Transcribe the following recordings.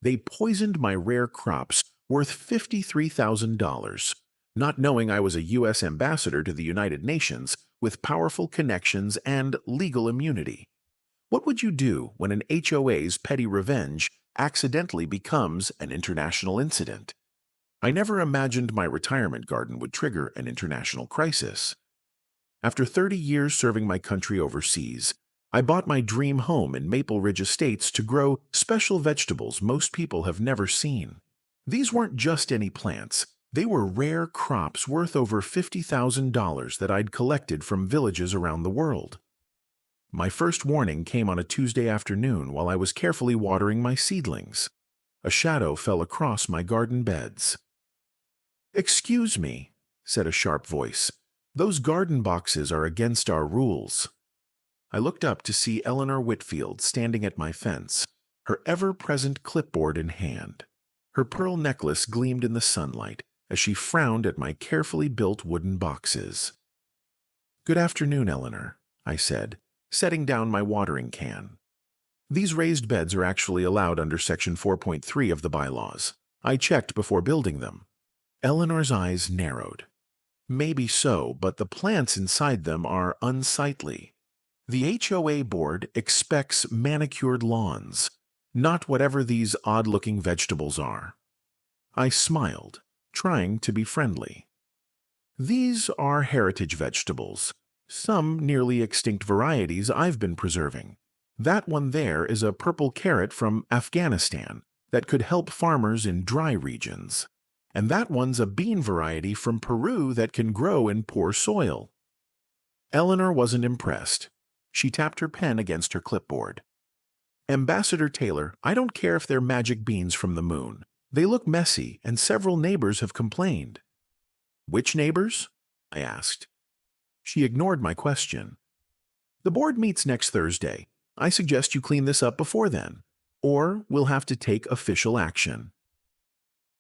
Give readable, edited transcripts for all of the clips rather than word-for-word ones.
They poisoned my rare crops worth $53,000, not knowing I was a U.S. ambassador to the United Nations with powerful connections and legal immunity. What would you do when an HOA's petty revenge accidentally becomes an international incident? I never imagined my retirement garden would trigger an international crisis. After 30 years serving my country overseas, I bought my dream home in Maple Ridge Estates to grow special vegetables most people have never seen. These weren't just any plants. They were rare crops worth over $50,000 that I'd collected from villages around the world. My first warning came on a Tuesday afternoon while I was carefully watering my seedlings. A shadow fell across my garden beds. "Excuse me," said a sharp voice. "Those garden boxes are against our rules." I looked up to see Eleanor Whitfield standing at my fence, her ever-present clipboard in hand. Her pearl necklace gleamed in the sunlight as she frowned at my carefully built wooden boxes. "Good afternoon, Eleanor," I said, setting down my watering can. "These raised beds are actually allowed under Section 4.3 of the bylaws. I checked before building them." Eleanor's eyes narrowed. "Maybe so, but the plants inside them are unsightly. The HOA board expects manicured lawns, not whatever these odd-looking vegetables are." I smiled, trying to be friendly. "These are heritage vegetables, some nearly extinct varieties I've been preserving. That one there is a purple carrot from Afghanistan that could help farmers in dry regions. And that one's a bean variety from Peru that can grow in poor soil." Eleanor wasn't impressed. She tapped her pen against her clipboard. "Ambassador Taylor, I don't care if they're magic beans from the moon. They look messy, and several neighbors have complained." "Which neighbors?" I asked. She ignored my question. "The board meets next Thursday. I suggest you clean this up before then, or we'll have to take official action."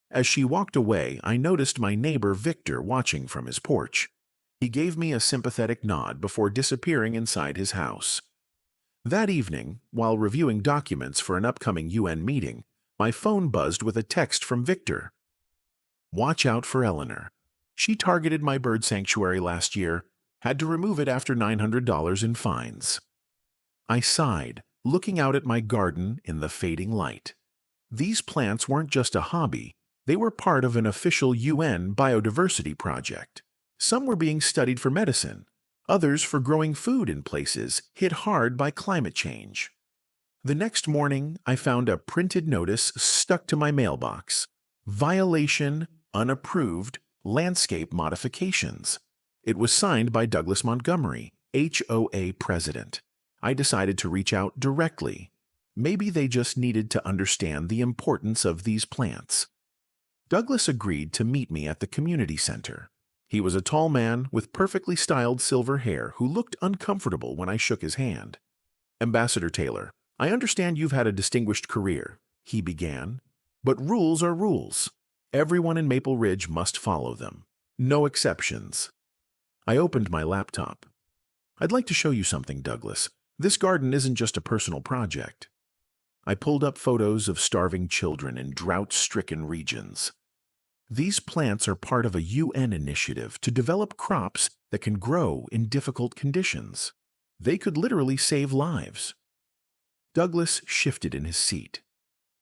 As she walked away, I noticed my neighbor Victor watching from his porch. He gave me a sympathetic nod before disappearing inside his house. That evening, while reviewing documents for an upcoming UN meeting, my phone buzzed with a text from Victor. "Watch out for Eleanor. She targeted my bird sanctuary last year. Had to remove it after $900 in fines." I sighed, looking out at my garden in the fading light. These plants weren't just a hobby. They were part of an official UN biodiversity project. Some were being studied for medicine, others for growing food in places hit hard by climate change. The next morning, I found a printed notice stuck to my mailbox. "Violation, unapproved, landscape modifications." It was signed by Douglas Montgomery, HOA president. I decided to reach out directly. Maybe they just needed to understand the importance of these plants. Douglas agreed to meet me at the community center. He was a tall man with perfectly styled silver hair who looked uncomfortable when I shook his hand. "Ambassador Taylor, I understand you've had a distinguished career," he began. "But rules are rules. Everyone in Maple Ridge must follow them. No exceptions." I opened my laptop. "I'd like to show you something, Douglas. This garden isn't just a personal project." I pulled up photos of starving children in drought-stricken regions. These plants are part of a UN initiative to develop crops that can grow in difficult conditions. They could literally save lives. Douglas shifted in his seat.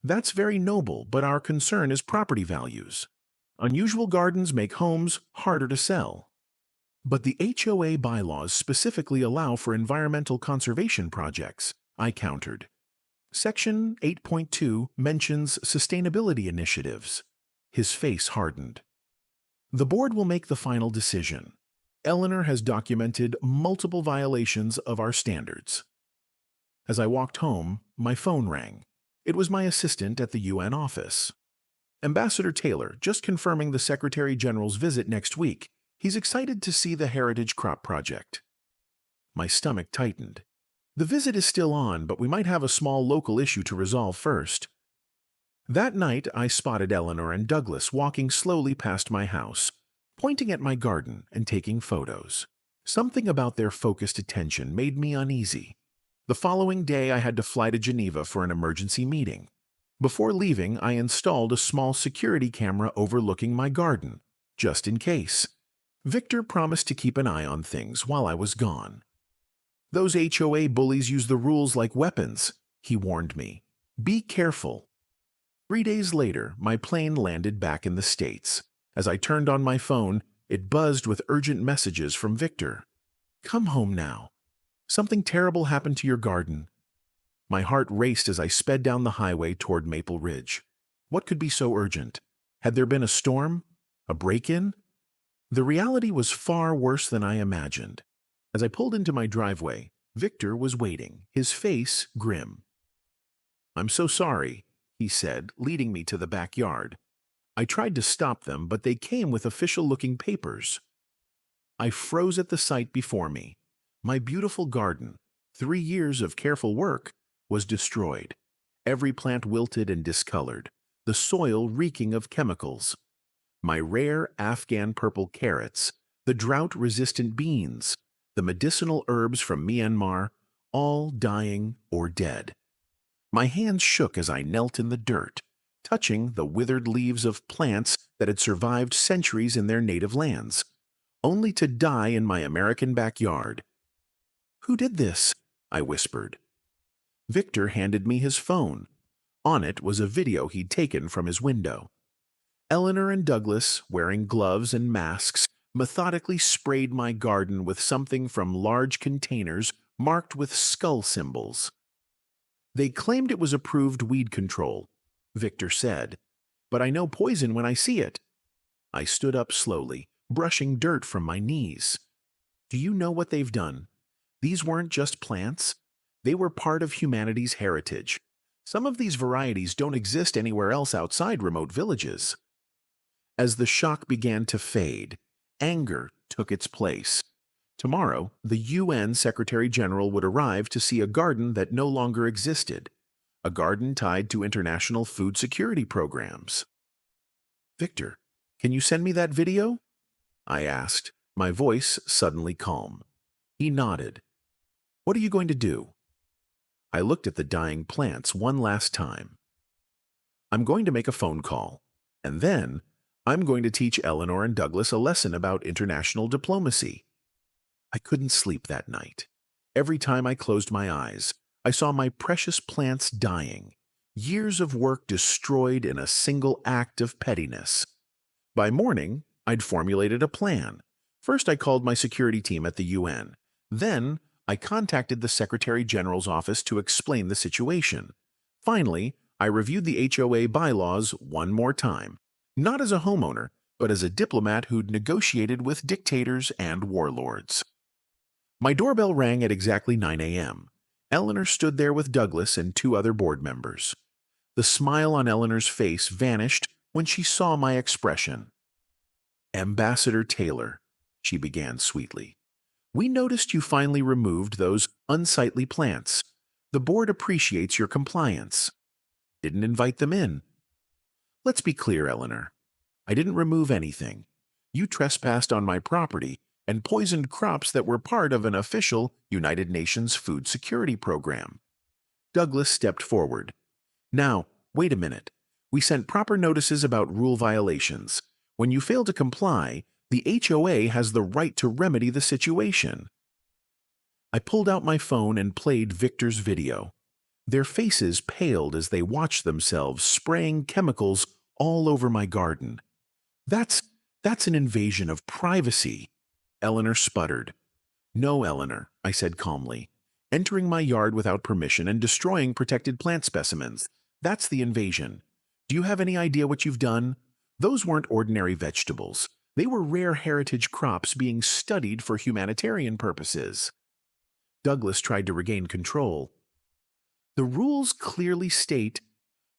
"That's very noble, but our concern is property values. Unusual gardens make homes harder to sell." "But the HOA bylaws specifically allow for environmental conservation projects," I countered. "Section 8.2 mentions sustainability initiatives." His face hardened. "The board will make the final decision. Eleanor has documented multiple violations of our standards." As I walked home, my phone rang. It was my assistant at the UN office. "Ambassador Taylor, just confirming the Secretary General's visit next week. He's excited to see the Heritage Crop Project." My stomach tightened. "The visit is still on, but we might have a small local issue to resolve first." That night, I spotted Eleanor and Douglas walking slowly past my house, pointing at my garden and taking photos. Something about their focused attention made me uneasy. The following day, I had to fly to Geneva for an emergency meeting. Before leaving, I installed a small security camera overlooking my garden, just in case. Victor promised to keep an eye on things while I was gone. "Those HOA bullies use the rules like weapons," he warned me. "Be careful." 3 days later, my plane landed back in the States. As I turned on my phone, it buzzed with urgent messages from Victor. "Come home now. Something terrible happened to your garden." My heart raced as I sped down the highway toward Maple Ridge. What could be so urgent? Had there been a storm? A break-in? The reality was far worse than I imagined. As I pulled into my driveway, Victor was waiting, his face grim. "I'm so sorry," he said, leading me to the backyard. I tried to stop them, but they came with official-looking papers. I froze at the sight before me. My beautiful garden, 3 years of careful work, was destroyed. Every plant wilted and discolored, the soil reeking of chemicals. My rare Afghan purple carrots, the drought-resistant beans, the medicinal herbs from Myanmar, all dying or dead. My hands shook as I knelt in the dirt, touching the withered leaves of plants that had survived centuries in their native lands, only to die in my American backyard. "Who did this?" I whispered. Victor handed me his phone. On it was a video he'd taken from his window. Eleanor and Douglas, wearing gloves and masks, methodically sprayed my garden with something from large containers marked with skull symbols. They claimed it was approved weed control, Victor said, "but I know poison when I see it." I stood up slowly, brushing dirt from my knees. "Do you know what they've done? These weren't just plants. They were part of humanity's heritage. Some of these varieties don't exist anywhere else outside remote villages." As the shock began to fade, anger took its place. Tomorrow, the UN Secretary General would arrive to see a garden that no longer existed, a garden tied to international food security programs. "Victor, can you send me that video?" I asked, my voice suddenly calm. He nodded. "What are you going to do?" I looked at the dying plants one last time. "I'm going to make a phone call, and then I'm going to teach Eleanor and Douglas a lesson about international diplomacy." I couldn't sleep that night. Every time I closed my eyes, I saw my precious plants dying, years of work destroyed in a single act of pettiness. By morning, I'd formulated a plan. First, I called my security team at the UN. Then, I contacted the Secretary General's office to explain the situation. Finally, I reviewed the HOA bylaws one more time, not as a homeowner, but as a diplomat who'd negotiated with dictators and warlords. My doorbell rang at exactly 9 a.m. Eleanor stood there with Douglas and 2 other board members. The smile on Eleanor's face vanished when she saw my expression. "Ambassador Taylor," she began sweetly, "we noticed you finally removed those unsightly plants. The board appreciates your compliance." "Didn't invite them in." "Let's be clear, Eleanor. I didn't remove anything. You trespassed on my property and poisoned crops that were part of an official United Nations food security program." Douglas stepped forward. "Now, wait a minute. We sent proper notices about rule violations. When you fail to comply, the HOA has the right to remedy the situation." I pulled out my phone and played Victor's video. Their faces paled as they watched themselves spraying chemicals all over my garden. That's an invasion of privacy," Eleanor sputtered. "No, Eleanor," I said calmly. "Entering my yard without permission and destroying protected plant specimens. That's the invasion. Do you have any idea what you've done? Those weren't ordinary vegetables. They were rare heritage crops being studied for humanitarian purposes." Douglas tried to regain control. "The rules clearly state,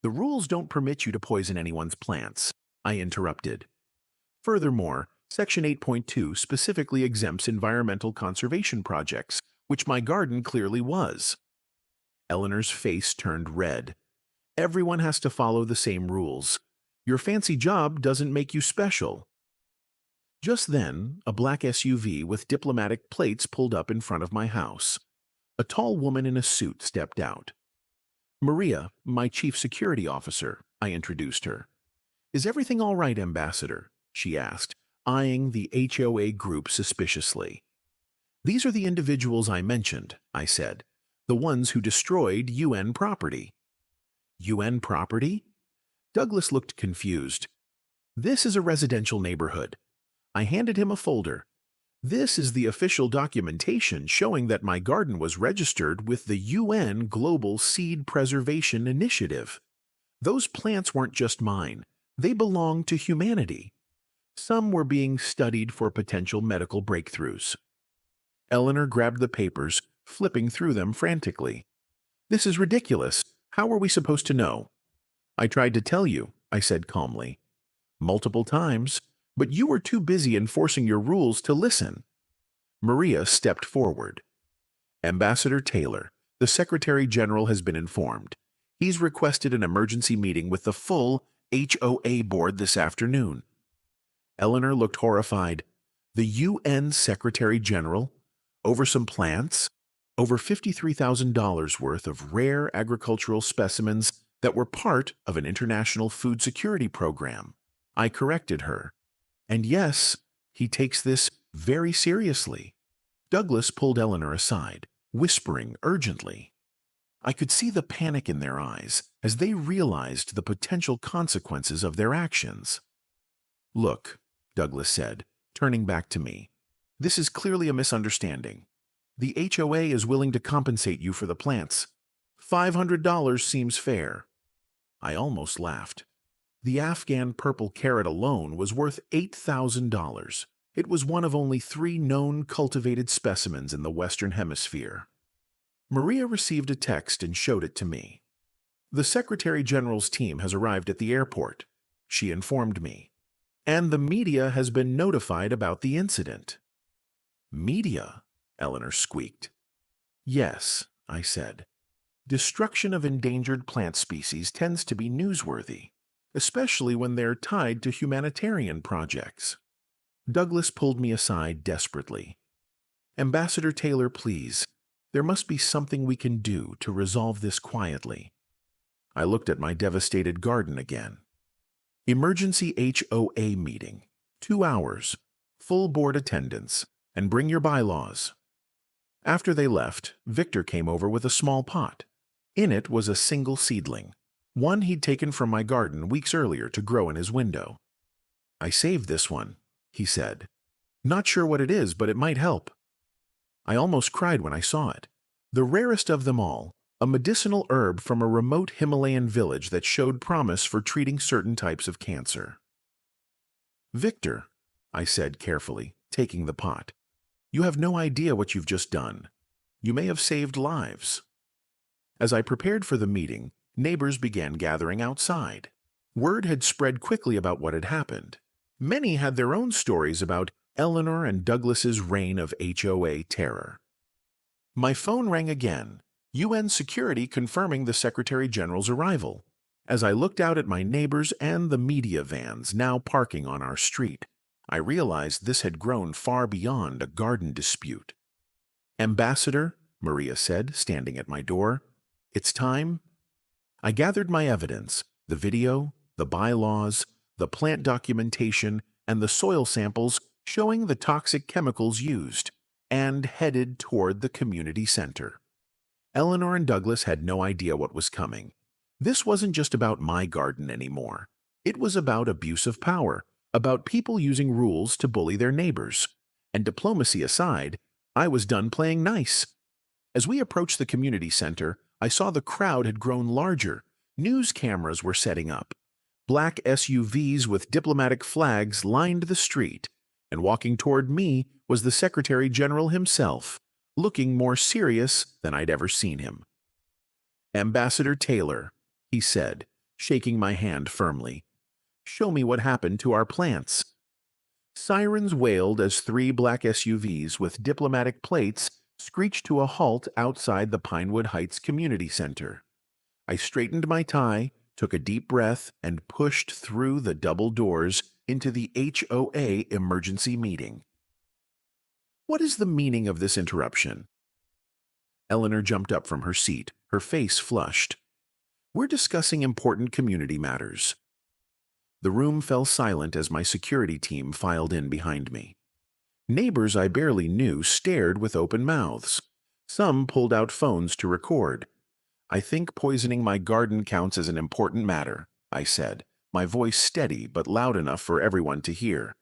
the rules don't permit you to poison anyone's plants," I interrupted. "Furthermore, Section 8.2 specifically exempts environmental conservation projects, which my garden clearly was." Eleanor's face turned red. "Everyone has to follow the same rules. Your fancy job doesn't make you special." Just then, a black SUV with diplomatic plates pulled up in front of my house. A tall woman in a suit stepped out. Maria, my chief security officer, I introduced her. Is everything all right, Ambassador? She asked, eyeing the HOA group suspiciously. These are the individuals I mentioned, I said. The ones who destroyed UN property. UN property? Douglas looked confused. This is a residential neighborhood. I handed him a folder. This is the official documentation showing that my garden was registered with the UN Global Seed Preservation Initiative. Those plants weren't just mine. They belonged to humanity. Some were being studied for potential medical breakthroughs. Eleanor grabbed the papers, flipping through them frantically. This is ridiculous. How are we supposed to know? I tried to tell you, I said calmly. Multiple times, but you were too busy enforcing your rules to listen. Maria stepped forward. Ambassador Taylor, the Secretary General has been informed. He's requested an emergency meeting with the full HOA board this afternoon. Eleanor looked horrified. The UN Secretary General? Over some plants? Over $53,000 worth of rare agricultural specimens that were part of an international food security program. I corrected her. And yes, he takes this very seriously. Douglas pulled Eleanor aside, whispering urgently. I could see the panic in their eyes as they realized the potential consequences of their actions. Look, Douglas said, turning back to me. This is clearly a misunderstanding. The HOA is willing to compensate you for the plants. $500 seems fair. I almost laughed. The Afghan purple carrot alone was worth $8,000. It was one of only 3 known cultivated specimens in the Western Hemisphere. Maria received a text and showed it to me. The Secretary General's team has arrived at the airport, she informed me, and the media has been notified about the incident. Media? Eleanor squeaked. Yes, I said. Destruction of endangered plant species tends to be newsworthy, especially when they're tied to humanitarian projects. Douglas pulled me aside desperately. Ambassador Taylor, please. There must be something we can do to resolve this quietly. I looked at my devastated garden again. Emergency HOA meeting. 2 hours. Full board attendance. And bring your bylaws. After they left, Victor came over with a small pot. In it was a single seedling, one he'd taken from my garden weeks earlier to grow in his window. I saved this one, he said. Not sure what it is, but it might help. I almost cried when I saw it. The rarest of them all, a medicinal herb from a remote Himalayan village that showed promise for treating certain types of cancer. Victor, I said carefully, taking the pot, you have no idea what you've just done. You may have saved lives. As I prepared for the meeting, neighbors began gathering outside. Word had spread quickly about what had happened. Many had their own stories about Eleanor and Douglas's reign of HOA terror. My phone rang again, UN security confirming the Secretary General's arrival, as I looked out at my neighbors and the media vans now parking on our street. I realized this had grown far beyond a garden dispute. Ambassador, Maria said, standing at my door, it's time. I gathered my evidence, the video, the bylaws, the plant documentation, and the soil samples showing the toxic chemicals used, and headed toward the community center. Eleanor and Douglas had no idea what was coming. This wasn't just about my garden anymore. It was about abuse of power, about people using rules to bully their neighbors. And diplomacy aside, I was done playing nice. As we approached the community center, I saw the crowd had grown larger. News cameras were setting up. Black SUVs with diplomatic flags lined the street, and walking toward me was the Secretary General himself, looking more serious than I'd ever seen him. Ambassador Taylor, he said, shaking my hand firmly, show me what happened to our plants. Sirens wailed as 3 black SUVs with diplomatic plates screeched to a halt outside the Pinewood Heights Community Center. I straightened my tie, took a deep breath, and pushed through the double doors into the HOA emergency meeting. What is the meaning of this interruption? Eleanor jumped up from her seat, her face flushed. We're discussing important community matters. The room fell silent as my security team filed in behind me. Neighbors I barely knew stared with open mouths. Some pulled out phones to record. "I think poisoning my garden counts as an important matter," I said, my voice steady but loud enough for everyone to hear,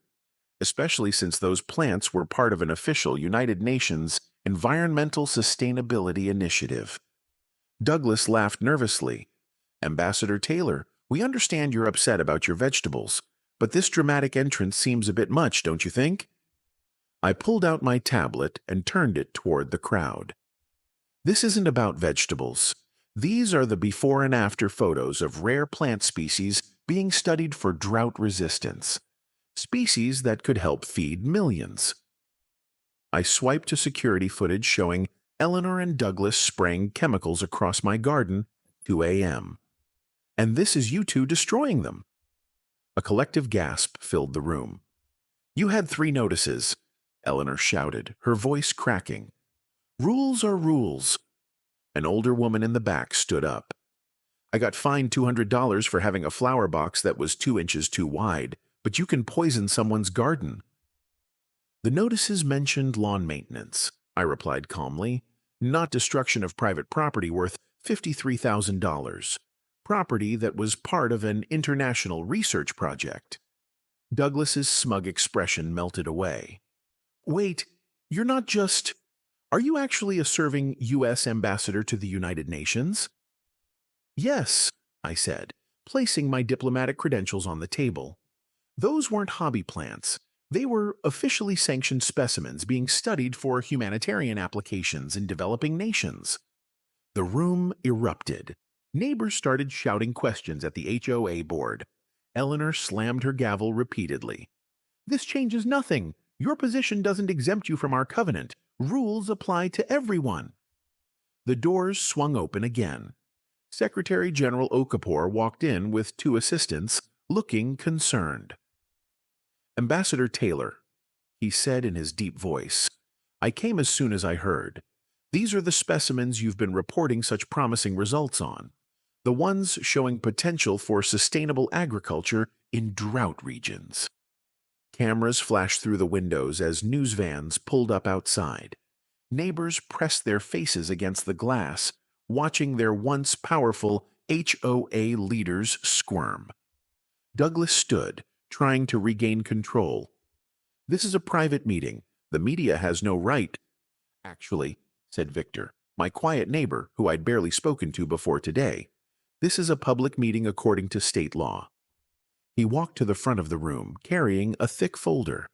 especially since those plants were part of an official United Nations Environmental Sustainability Initiative. Douglas laughed nervously. "Ambassador Taylor, we understand you're upset about your vegetables, but this dramatic entrance seems a bit much, don't you think?" I pulled out my tablet and turned it toward the crowd. "This isn't about vegetables. These are the before and after photos of rare plant species being studied for drought resistance. Species that could help feed millions." I swiped to security footage showing Eleanor and Douglas spraying chemicals across my garden, 2 a.m. "And this is you two destroying them." A collective gasp filled the room. "You had 3 notices," Eleanor shouted, her voice cracking. "Rules are rules." An older woman in the back stood up. "I got fined $200 for having a flower box that was 2 inches too wide, but you can poison someone's garden." "The notices mentioned lawn maintenance," I replied calmly, "not destruction of private property worth $53,000. Property that was part of an international research project." Douglas's smug expression melted away. "Wait, you're not just... Are you actually a serving U.S. ambassador to the United Nations?" "Yes," I said, placing my diplomatic credentials on the table. "Those weren't hobby plants. They were officially sanctioned specimens being studied for humanitarian applications in developing nations." The room erupted. Neighbors started shouting questions at the HOA board. Eleanor slammed her gavel repeatedly. "This changes nothing. Your position doesn't exempt you from our covenant. Rules apply to everyone." The doors swung open again. Secretary General Okafor walked in with 2 assistants, looking concerned. "Ambassador Taylor," he said in his deep voice, "I came as soon as I heard. These are the specimens you've been reporting such promising results on. The ones showing potential for sustainable agriculture in drought regions." Cameras flashed through the windows as news vans pulled up outside. Neighbors pressed their faces against the glass, watching their once powerful HOA leaders squirm. Douglas stood, trying to regain control. "This is a private meeting. The media has no right." "Actually," said Victor, my quiet neighbor who I'd barely spoken to before today, "this is a public meeting according to state law." He walked to the front of the room, carrying a thick folder.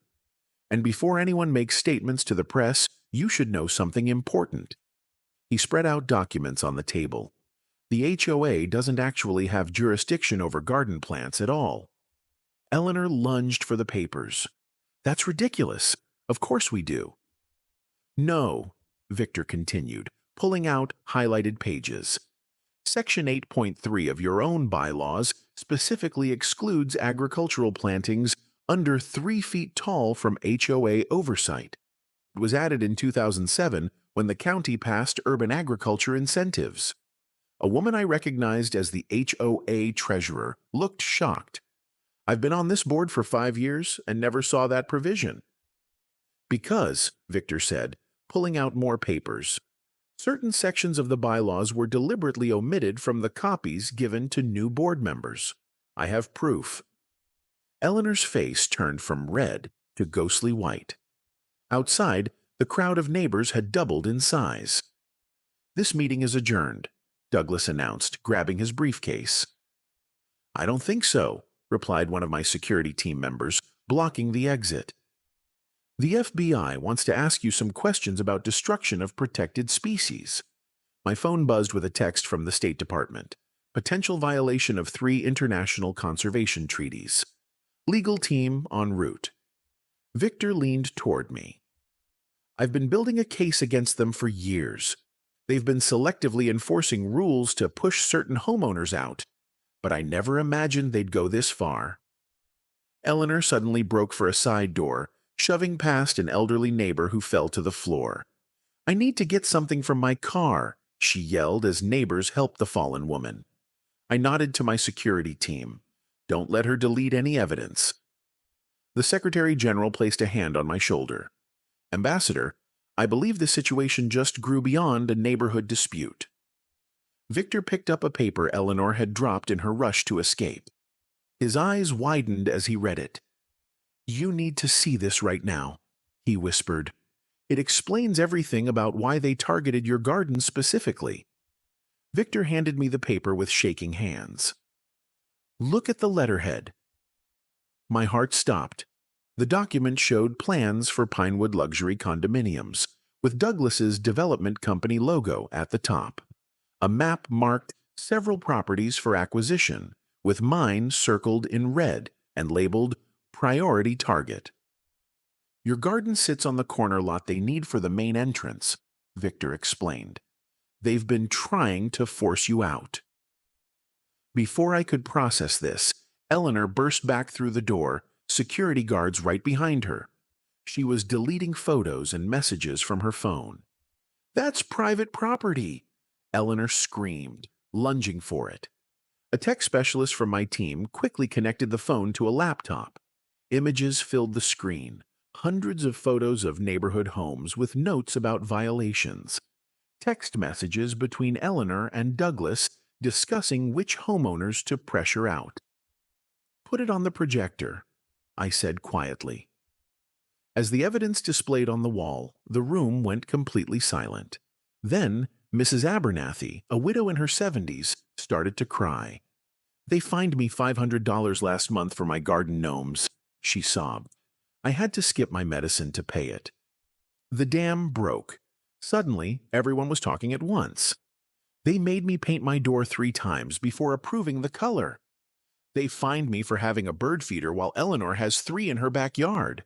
"And before anyone makes statements to the press, you should know something important." He spread out documents on the table. "The HOA doesn't actually have jurisdiction over garden plants at all." Eleanor lunged for the papers. "That's ridiculous. Of course we do." "No," Victor continued, pulling out highlighted pages. "Section 8.3 of your own bylaws specifically excludes agricultural plantings under 3 feet tall from HOA oversight. It was added in 2007 when the county passed urban agriculture incentives." A woman I recognized as the HOA treasurer looked shocked. "I've been on this board for 5 years and never saw that provision." "Because," Victor said, pulling out more papers, "certain sections of the bylaws were deliberately omitted from the copies given to new board members. I have proof." Eleanor's face turned from red to ghostly white. Outside, the crowd of neighbors had doubled in size. "This meeting is adjourned," Douglas announced, grabbing his briefcase. "I don't think so," replied one of my security team members, blocking the exit. "The FBI wants to ask you some questions about destruction of protected species." My phone buzzed with a text from the State Department. "Potential violation of 3 international conservation treaties. Legal team en route." Victor leaned toward me. "I've been building a case against them for years. They've been selectively enforcing rules to push certain homeowners out, but I never imagined they'd go this far." Eleanor suddenly broke for a side door, shoving past an elderly neighbor who fell to the floor. "I need to get something from my car," she yelled as neighbors helped the fallen woman. I nodded to my security team. Don't let her delete any evidence. The Secretary General placed a hand on my shoulder. Ambassador, I believe the situation just grew beyond a neighborhood dispute. Victor picked up a paper Eleanor had dropped in her rush to escape. His eyes widened as he read it. You need to see this right now, he whispered. It explains everything about why they targeted your garden specifically. Victor handed me the paper with shaking hands. Look at the letterhead. My heart stopped. The document showed plans for Pinewood luxury condominiums, with Douglas's development company logo at the top. A map marked several properties for acquisition, with mine circled in red and labeled Priority Target. Your garden sits on the corner lot they need for the main entrance, Victor explained. They've been trying to force you out. Before I could process this, Eleanor burst back through the door, security guards right behind her. She was deleting photos and messages from her phone. That's private property, Eleanor screamed, lunging for it. A tech specialist from my team quickly connected the phone to a laptop. Images filled the screen, hundreds of photos of neighborhood homes with notes about violations. Text messages between Eleanor and Douglas discussing which homeowners to pressure out. Put it on the projector, I said quietly. As the evidence displayed on the wall, the room went completely silent. Then, Mrs. Abernathy, a widow in her 70s, started to cry. They fined me $500 last month for my garden gnomes, she sobbed. I had to skip my medicine to pay it. The dam broke. Suddenly, everyone was talking at once. They made me paint my door 3 times before approving the color. They fined me for having a bird feeder while Eleanor has 3 in her backyard.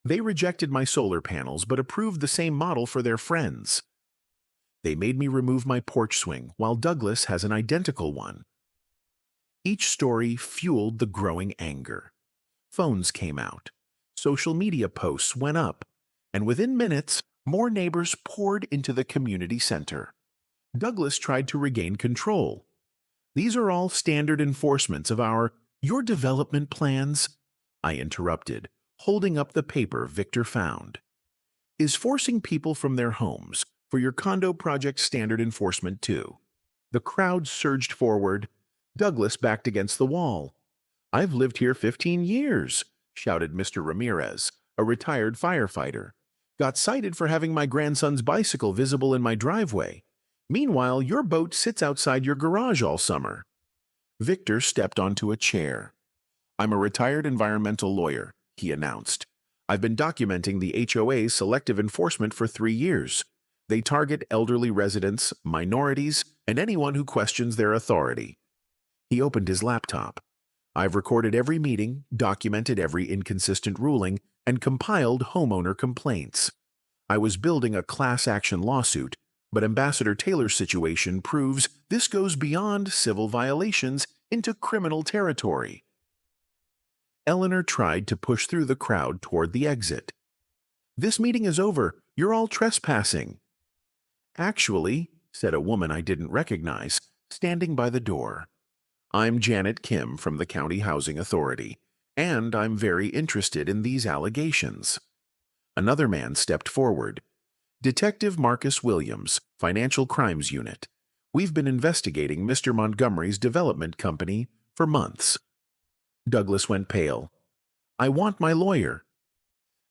They rejected my solar panels but approved the same model for their friends. They made me remove my porch swing while Douglas has an identical one. Each story fueled the growing anger. Phones came out. Social media posts went up. And within minutes, more neighbors poured into the community center. Douglas tried to regain control. These are all standard enforcements of your development plans, I interrupted, holding up the paper Victor found. Is forcing people from their homes for your condo project standard enforcement too? The crowd surged forward. Douglas backed against the wall. I've lived here 15 years, shouted Mr. Ramirez, a retired firefighter. Got cited for having my grandson's bicycle visible in my driveway. Meanwhile, your boat sits outside your garage all summer. Victor stepped onto a chair. I'm a retired environmental lawyer, he announced. I've been documenting the HOA's selective enforcement for 3 years. They target elderly residents, minorities, and anyone who questions their authority. He opened his laptop. I've recorded every meeting, documented every inconsistent ruling, and compiled homeowner complaints. I was building a class action lawsuit, but Ambassador Taylor's situation proves this goes beyond civil violations into criminal territory. Eleanor tried to push through the crowd toward the exit. This meeting is over. You're all trespassing. Actually, said a woman I didn't recognize, standing by the door. I'm Janet Kim from the County Housing Authority, and I'm very interested in these allegations. Another man stepped forward. Detective Marcus Williams, Financial Crimes Unit. We've been investigating Mr. Montgomery's development company for months. Douglas went pale. I want my lawyer.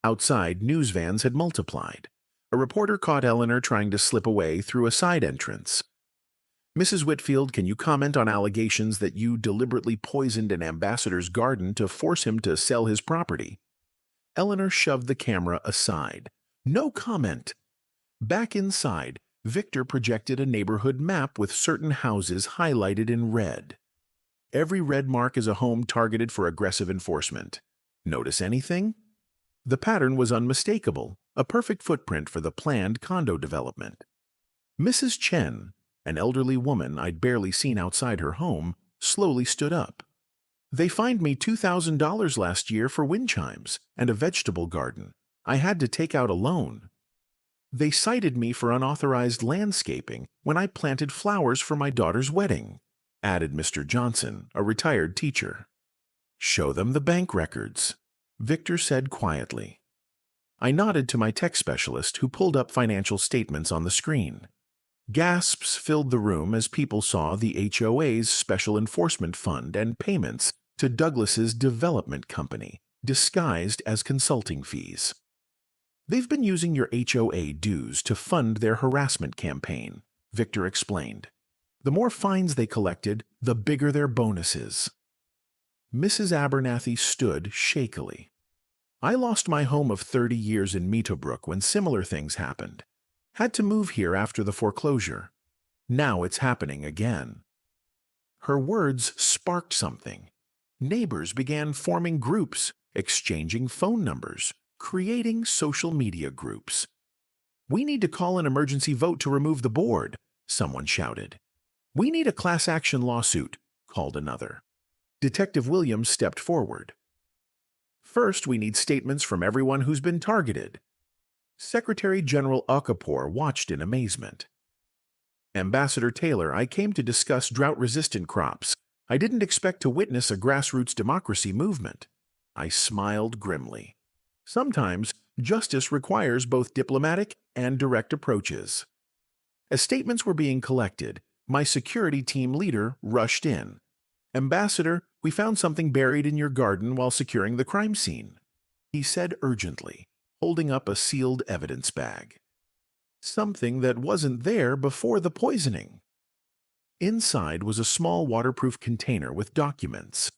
Outside, news vans had multiplied. A reporter caught Eleanor trying to slip away through a side entrance. Mrs. Whitfield, can you comment on allegations that you deliberately poisoned an ambassador's garden to force him to sell his property? Eleanor shoved the camera aside. No comment. Back inside, Victor projected a neighborhood map with certain houses highlighted in red. Every red mark is a home targeted for aggressive enforcement. Notice anything? The pattern was unmistakable, a perfect footprint for the planned condo development. Mrs. Chen, an elderly woman I'd barely seen outside her home, slowly stood up. They fined me $2,000 last year for wind chimes and a vegetable garden. I had to take out a loan. They cited me for unauthorized landscaping when I planted flowers for my daughter's wedding. added Mr. Johnson, a retired teacher. Show them the bank records, Victor said quietly. I nodded to my tech specialist, who pulled up financial statements on the screen. Gasps filled the room as people saw the HOA's Special Enforcement Fund and payments to Douglas's development company, disguised as consulting fees. They've been using your HOA dues to fund their harassment campaign, Victor explained. The more fines they collected, the bigger their bonuses. Mrs. Abernathy stood shakily. I lost my home of 30 years in Meadowbrook when similar things happened. Had to move here after the foreclosure. Now it's happening again. Her words sparked something. Neighbors began forming groups, exchanging phone numbers, creating social media groups. We need to call an emergency vote to remove the board, someone shouted. We need a class action lawsuit, called another. Detective Williams stepped forward. First, we need statements from everyone who's been targeted. Secretary General Okafor watched in amazement. Ambassador Taylor, I came to discuss drought-resistant crops. I didn't expect to witness a grassroots democracy movement. I smiled grimly. Sometimes, justice requires both diplomatic and direct approaches. As statements were being collected, my security team leader rushed in. Ambassador, we found something buried in your garden while securing the crime scene, he said urgently, holding up a sealed evidence bag. Something that wasn't there before the poisoning. Inside was a small waterproof container with documents,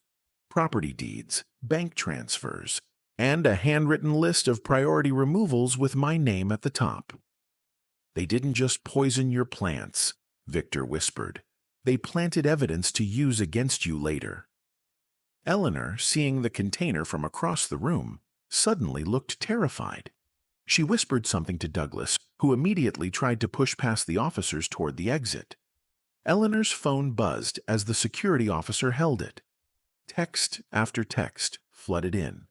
property deeds, bank transfers, and a handwritten list of priority removals with my name at the top. They didn't just poison your plants, Victor whispered. They planted evidence to use against you later. Eleanor, seeing the container from across the room, suddenly looked terrified. She whispered something to Douglas, who immediately tried to push past the officers toward the exit. Eleanor's phone buzzed as the security officer held it. Text after text flooded in,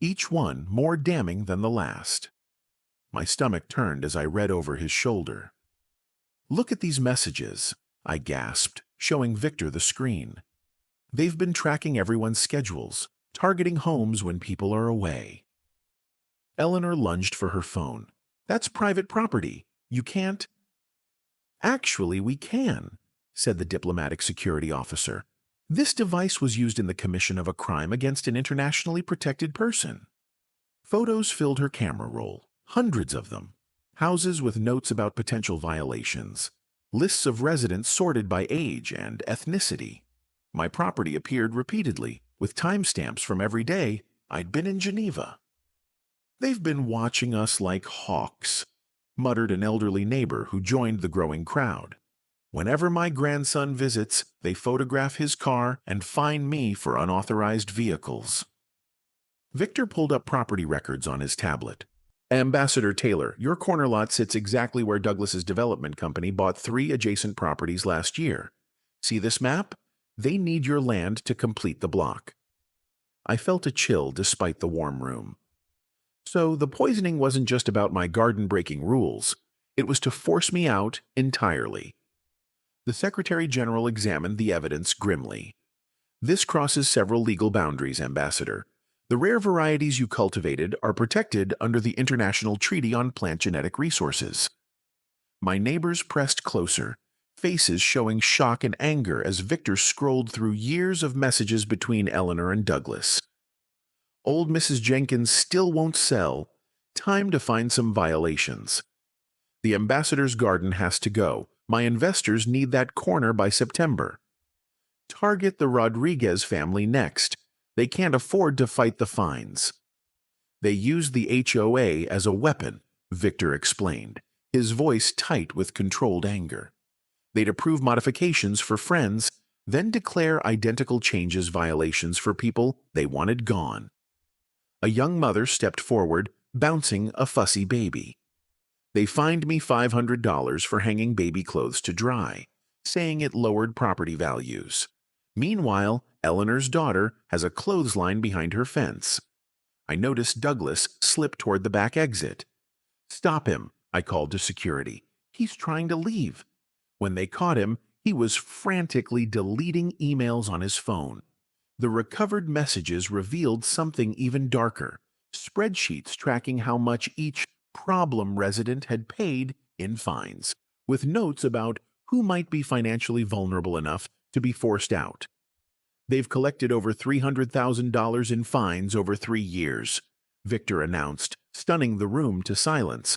each one more damning than the last. My stomach turned as I read over his shoulder. Look at these messages, I gasped, showing Victor the screen. They've been tracking everyone's schedules, targeting homes when people are away. Eleanor lunged for her phone. That's private property. You can't. Actually, we can, said the diplomatic security officer. This device was used in the commission of a crime against an internationally protected person. Photos filled her camera roll, hundreds of them. Houses with notes about potential violations. Lists of residents sorted by age and ethnicity. My property appeared repeatedly, with timestamps from every day I'd been in Geneva. They've been watching us like hawks, muttered an elderly neighbor who joined the growing crowd. Whenever my grandson visits, they photograph his car and fine me for unauthorized vehicles. Victor pulled up property records on his tablet. Ambassador Taylor, your corner lot sits exactly where Douglas's development company bought 3 adjacent properties last year. See this map? They need your land to complete the block. I felt a chill despite the warm room. So the poisoning wasn't just about my garden-breaking rules. It was to force me out entirely. The Secretary General examined the evidence grimly. This crosses several legal boundaries, Ambassador. The rare varieties you cultivated are protected under the International Treaty on Plant Genetic Resources. My neighbors pressed closer, faces showing shock and anger as Victor scrolled through years of messages between Eleanor and Douglas. Old Mrs. Jenkins still won't sell. Time to find some violations. The ambassador's garden has to go. My investors need that corner by September. Target the Rodriguez family next. They can't afford to fight the fines. They use the HOA as a weapon, Victor explained, his voice tight with controlled anger. They'd approve modifications for friends, then declare identical changes violations for people they wanted gone. A young mother stepped forward, bouncing a fussy baby. They fined me $500 for hanging baby clothes to dry, saying it lowered property values. Meanwhile, Eleanor's daughter has a clothesline behind her fence. I noticed Douglas slip toward the back exit. Stop him, I called to security. He's trying to leave. When they caught him, He was frantically deleting emails on his phone. The recovered messages revealed something even darker: spreadsheets tracking how much each problem resident had paid in fines, with notes about who might be financially vulnerable enough to be forced out. They've collected over $300,000 in fines over 3 years, Victor announced, stunning the room to silence.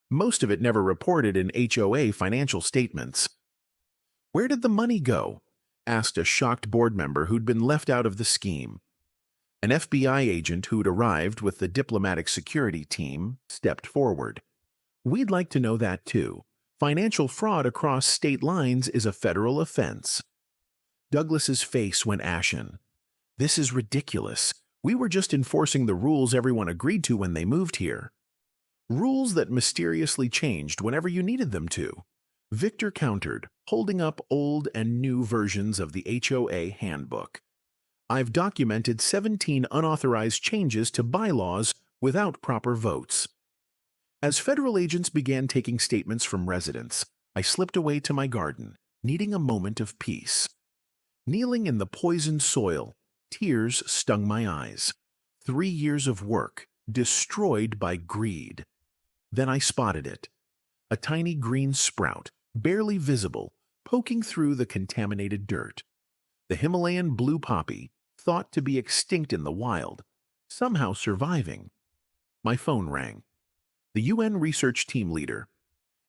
Most of it never reported in HOA financial statements. "Where did the money go?" asked a shocked board member who'd been left out of the scheme. An FBI agent who'd arrived with the diplomatic security team stepped forward. "We'd like to know that too. Financial fraud across state lines is a federal offense." Douglas's face went ashen. "This is ridiculous. We were just enforcing the rules everyone agreed to when they moved here." "Rules that mysteriously changed whenever you needed them to," Victor countered, holding up old and new versions of the HOA handbook. "I've documented 17 unauthorized changes to bylaws without proper votes." As federal agents began taking statements from residents, I slipped away to my garden, needing a moment of peace. Kneeling in the poisoned soil, tears stung my eyes. 3 years of work, destroyed by greed. Then I spotted it. A tiny green sprout, barely visible, poking through the contaminated dirt. The Himalayan blue poppy, thought to be extinct in the wild, somehow surviving. My phone rang. The UN research team leader.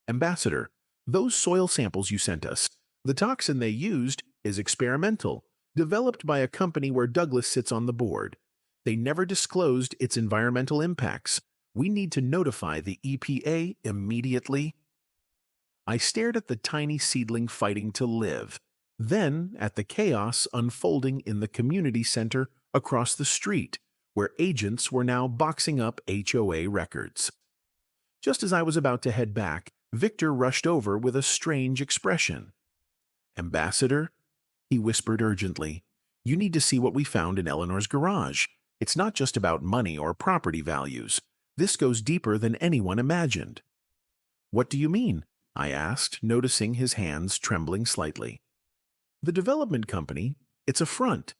"Ambassador, those soil samples you sent us, the toxin they used is experimental, developed by a company where Douglas sits on the board. They never disclosed its environmental impacts. We need to notify the EPA immediately." I stared at the tiny seedling fighting to live, then at the chaos unfolding in the community center across the street, where agents were now boxing up HOA records. Just as I was about to head back, Victor rushed over with a strange expression. "Ambassador," he whispered urgently, "you need to see what we found in Eleanor's garage. It's not just about money or property values. This goes deeper than anyone imagined." "What do you mean?" I asked, noticing his hands trembling slightly. "The development company, it's a front."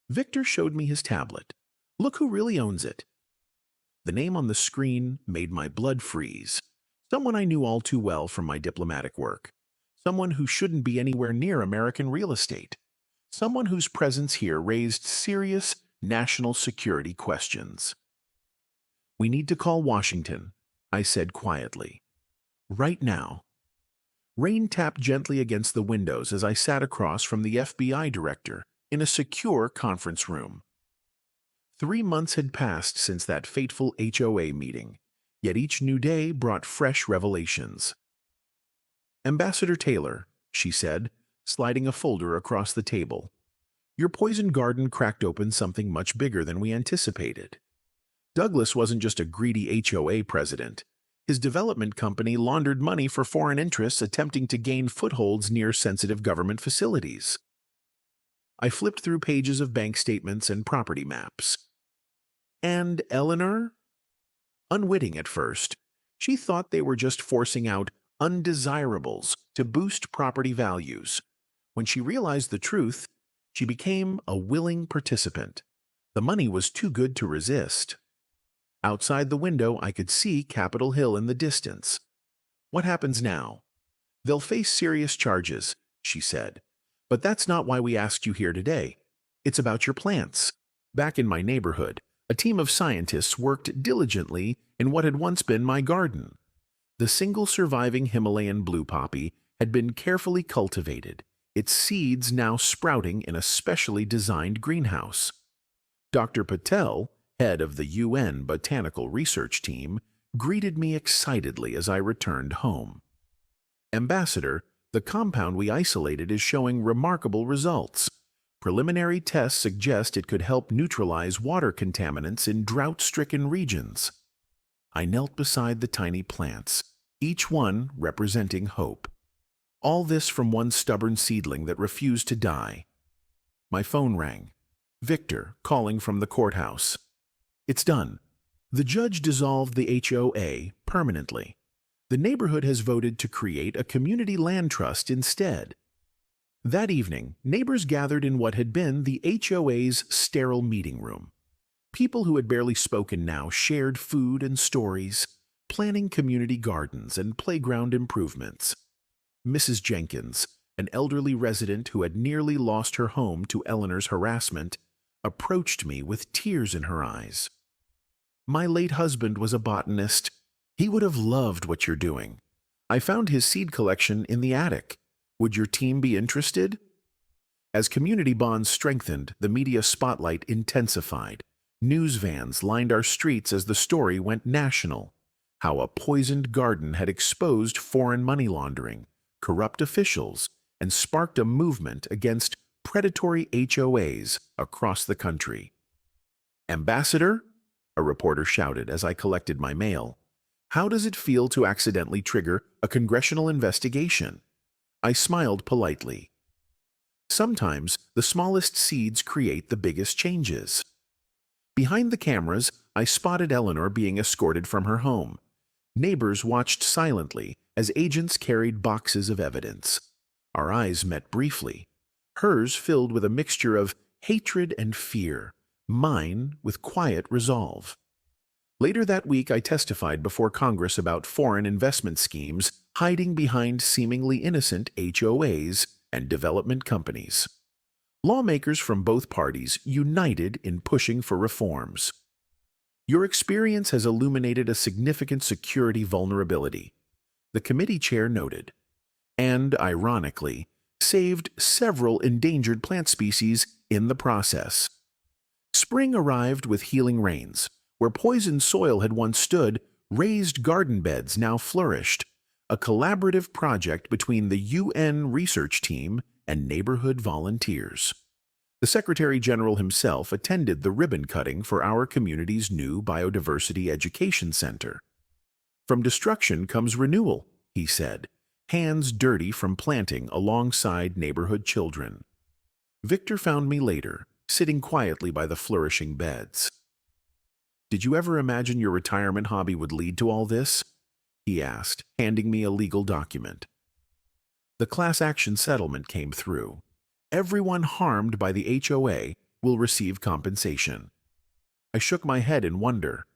Victor showed me his tablet. "Look who really owns it." The name on the screen made my blood freeze. Someone I knew all too well from my diplomatic work. Someone who shouldn't be anywhere near American real estate. Someone whose presence here raised serious national security questions. "We need to call Washington," I said quietly. "Right now." Rain tapped gently against the windows as I sat across from the FBI director in a secure conference room. 3 months had passed since that fateful HOA meeting, yet each new day brought fresh revelations. "Ambassador Taylor," she said, sliding a folder across the table, "your poison garden cracked open something much bigger than we anticipated. Douglas wasn't just a greedy HOA president. His development company laundered money for foreign interests attempting to gain footholds near sensitive government facilities." I flipped through pages of bank statements and property maps. "And Eleanor?" Unwitting at first, she thought they were just forcing out undesirables to boost property values. When she realized the truth, she became a willing participant. The money was too good to resist. Outside the window, I could see Capitol Hill in the distance. "What happens now?" "They'll face serious charges," she said. "But that's not why we asked you here today. It's about your plants." Back in my neighborhood, a team of scientists worked diligently in what had once been my garden. The single surviving Himalayan blue poppy had been carefully cultivated, its seeds now sprouting in a specially designed greenhouse. Dr. Patel, head of the UN botanical research team, greeted me excitedly as I returned home. "Ambassador, the compound we isolated is showing remarkable results. Preliminary tests suggest it could help neutralize water contaminants in drought-stricken regions." I knelt beside the tiny plants, each one representing hope. All this from one stubborn seedling that refused to die. My phone rang. Victor, calling from the courthouse. "It's done. The judge dissolved the HOA permanently. The neighborhood has voted to create a community land trust instead. That evening, neighbors gathered in what had been the HOA's sterile meeting room. People who had barely spoken now shared food and stories, planning community gardens and playground improvements. Mrs. Jenkins, an elderly resident who had nearly lost her home to Eleanor's harassment, approached me with tears in her eyes. "My late husband was a botanist. He would have loved what you're doing. I found his seed collection in the attic. Would your team be interested?" As community bonds strengthened, the media spotlight intensified. News vans lined our streets as the story went national. How a poisoned garden had exposed foreign money laundering, corrupt officials, and sparked a movement against predatory HOAs across the country. "Ambassador," a reporter shouted as I collected my mail, "how does it feel to accidentally trigger a congressional investigation?" I smiled politely. Sometimes the smallest seeds create the biggest changes. Behind the cameras, I spotted Eleanor being escorted from her home. Neighbors watched silently as agents carried boxes of evidence. Our eyes met briefly, hers filled with a mixture of hatred and fear, mine with quiet resolve. Later that week, I testified before Congress about foreign investment schemes hiding behind seemingly innocent HOAs and development companies. Lawmakers from both parties united in pushing for reforms. "Your experience has illuminated a significant security vulnerability," the committee chair noted, "and, ironically, saved several endangered plant species in the process." Spring arrived with healing rains. Where poisoned soil had once stood, raised garden beds now flourished, a collaborative project between the UN research team and neighborhood volunteers. The Secretary General himself attended the ribbon cutting for our community's new Biodiversity Education Center. "From destruction comes renewal," he said, hands dirty from planting alongside neighborhood children. Victor found me later, sitting quietly by the flourishing beds. "Did you ever imagine your retirement hobby would lead to all this?" he asked, handing me a legal document. The class action settlement came through. Everyone harmed by the HOA will receive compensation. I shook my head in wonder.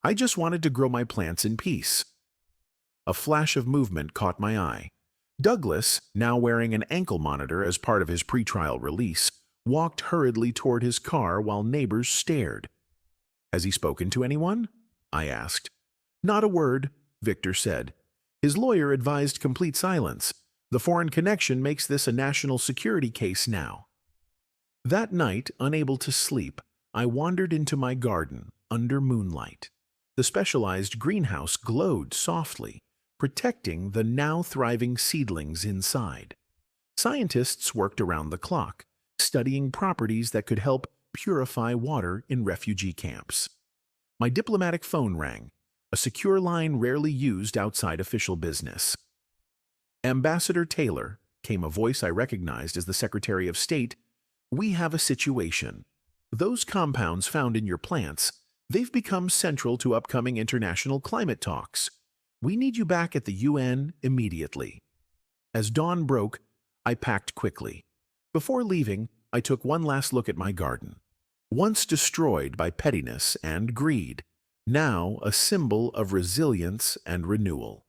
I just wanted to grow my plants in peace. A flash of movement caught my eye. Douglas, now wearing an ankle monitor as part of his pretrial release, walked hurriedly toward his car while neighbors stared. "Has he spoken to anyone?" I asked. "Not a word," Victor said. His lawyer advised complete silence. The foreign connection makes this a national security case now. That night, unable to sleep, I wandered into my garden under moonlight. The specialized greenhouse glowed softly, protecting the now thriving seedlings inside. Scientists worked around the clock, studying properties that could help purify water in refugee camps. My diplomatic phone rang, a secure line rarely used outside official business. "Ambassador Taylor," came a voice I recognized as the Secretary of State, "we have a situation. Those compounds found in your plants, they've become central to upcoming international climate talks. We need you back at the UN immediately." As dawn broke, I packed quickly. Before leaving, I took one last look at my garden. Once destroyed by pettiness and greed, now a symbol of resilience and renewal.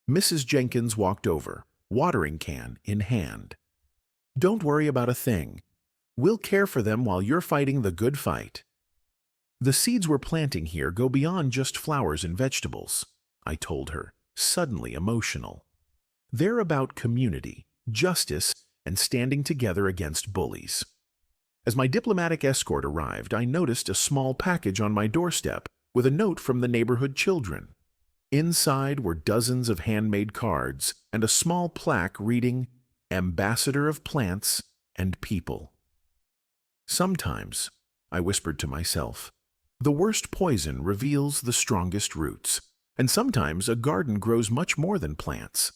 Mrs. Jenkins walked over, watering can in hand. "Don't worry about a thing. We'll care for them while you're fighting the good fight." "The seeds we're planting here go beyond just flowers and vegetables," I told her, suddenly emotional. "They're about community, justice, and standing together against bullies." As my diplomatic escort arrived, I noticed a small package on my doorstep with a note from the neighborhood children. Inside were dozens of handmade cards and a small plaque reading, "Ambassador of Plants and People." "Sometimes," I whispered to myself, "the worst poison reveals the strongest roots, and sometimes a garden grows much more than plants."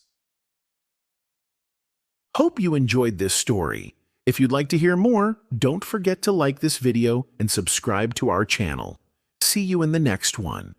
Hope you enjoyed this story. If you'd like to hear more, don't forget to like this video and subscribe to our channel. See you in the next one.